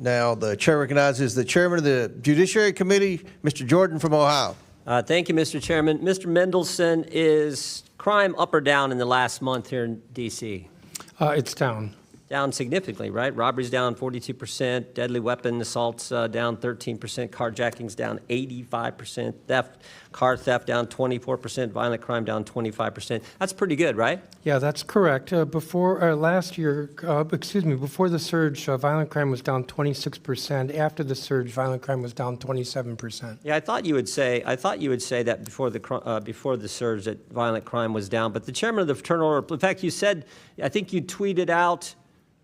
Now, the chair recognizes the chairman of the Judiciary Committee, Mr. Jordan from Ohio. Thank you, Mr. Chairman. Mr. Mendelson, is crime up or down in the last month here in D.C.? It's down. Down significantly, right? Robberies down 42%, deadly weapon assaults down 13%, carjackings down 85%, car theft down 24%, violent crime down 25%. That's pretty good, right? Yeah, that's correct. Before last year, before the surge, violent crime was down 26%. After the surge, violent crime was down 27%. Yeah, I thought you would say that before the surge that violent crime was down. But the chairman of the Fraternal Order, in fact, you said, I think you tweeted out,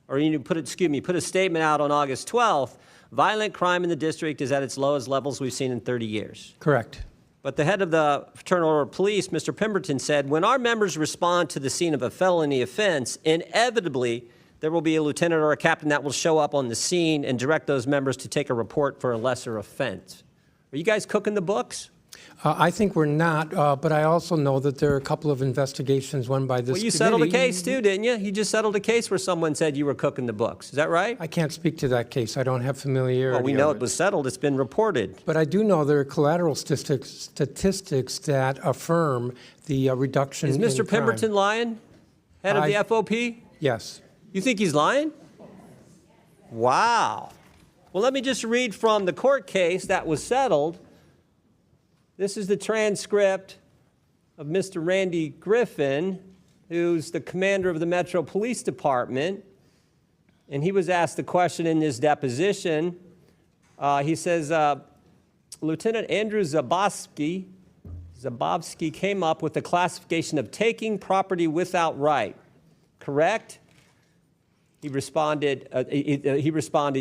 or you put a statement out on August 12th, violent crime in the district is at its lowest levels we've seen in 30 years. Correct. But the head of the Fraternal Order of Police, Mr. Pemberton, said, when our members respond to the scene of a felony offense, inevitably there will be a lieutenant or a captain that will show up on the scene and direct those members to take a report for a lesser offense. Are you guys cooking the books? I think we're not, but I also know that there are a couple of investigations run by this Well, you committee. settled a case too, didn't you? You just settled a case where someone said you were cooking the books. Is that right? I can't speak to that case. I don't have familiarity. Well, we know it was settled. It's been reported. But I do know there are collateral statistics that affirm the reduction in crime. Is Mr. Pemberton lying? Head of the FOP? Yes. You think he's lying? Wow. Well, let me just read from the court case that was settled. This is the transcript of Mr. Randy Griffin, who's the commander of the Metro Police Department. And he was asked the question in his deposition. He says, Lieutenant Andrew Zabowski came up with the classification of taking property without right, correct? He responded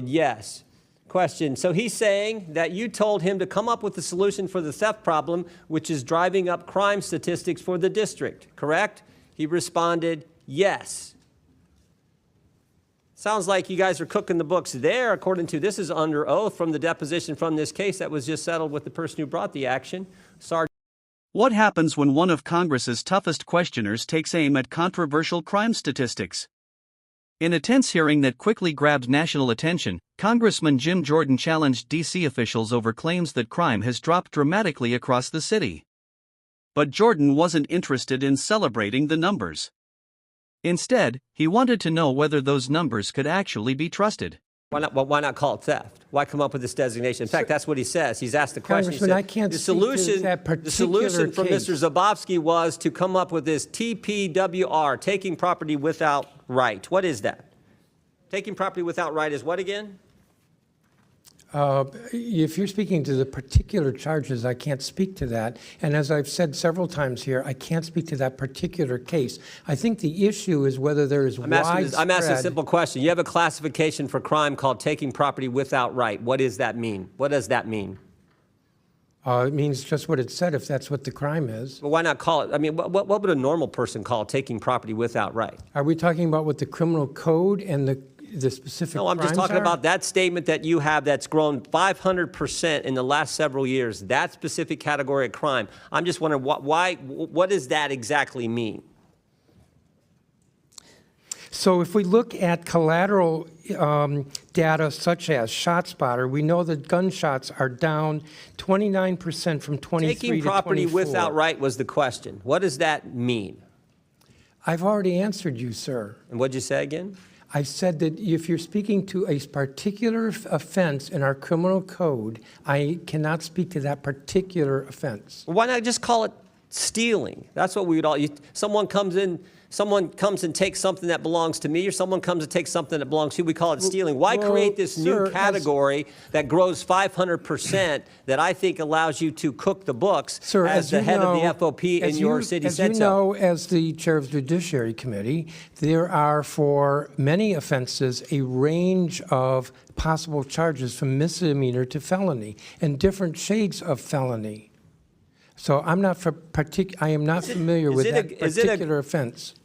yes. Question, so he's saying that you told him to come up with a solution for the theft problem, which is driving up crime statistics for the district, correct? He responded yes. Sounds like you guys are cooking the books there, according to, this is under oath from the deposition from this case that was just settled with the person who brought the action. Sergeant. What happens when one of Congress's toughest questioners takes aim at controversial crime statistics? In a tense hearing that quickly grabbed national attention, Congressman Jim Jordan challenged D.C. officials over claims that crime has dropped dramatically across the city. But Jordan wasn't interested in celebrating the numbers. Instead, he wanted to know whether those numbers could actually be trusted. Why not call it theft? Why come up with this designation? In fact, that's what he says. He's asked the question. Congressman, I can't the speak to that particular solution from case. Mr. Zabowski was to come up with this TPWR, taking property without right. What is that? Taking property without right is what again? If you're speaking to the particular charges, I can't speak to that. And as I've said several times here, I can't speak to that particular case. I think the issue is whether there is widespread... I'm asking a simple question. You have a classification for crime called taking property without right. What does that mean? What does that mean? It means just what it said, if that's what the crime is. Well, why not call it? I mean, what would a normal person call taking property without right? Are we talking about what the criminal code and the specific No, I'm just talking are? about that statement that you have that's grown 500% in the last several years, that specific category of crime. I'm just wondering, what does that exactly mean? So if we look at collateral data such as ShotSpotter, we know that gunshots are down 29% from 23 to 24. Taking property without right was the question. What does that mean? I've already answered you, sir. And what'd you say again? I said that if you're speaking to a particular offense in our criminal code, I cannot speak to that particular offense. Well, why not just call it stealing? That's what we would all, someone comes and takes something that belongs to me, or someone comes and takes something that belongs to you, we call it stealing. Why create this new category that grows 500% that I think allows you to cook the books as the head of the FOP in your city said so? As you know, as the chair of the Judiciary Committee, there are for many offenses a range of possible charges from misdemeanor to felony and different shades of felony. So I am not familiar with that particular offense.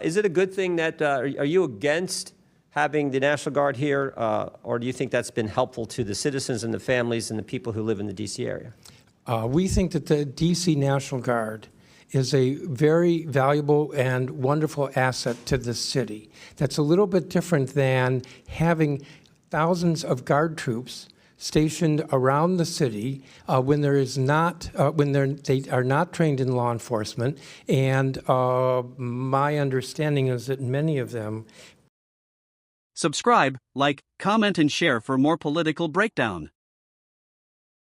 Is it a good thing that, are you against having the National Guard here, or do you think that's been helpful to the citizens and the families and the people who live in the D.C. area? We think that the D.C. National Guard is a very valuable and wonderful asset to the city. That's a little bit different than having thousands of guard troops stationed around the city when there is not they are not trained in law enforcement, and my understanding is that many of them. Subscribe, like, comment, and share for more political breakdown.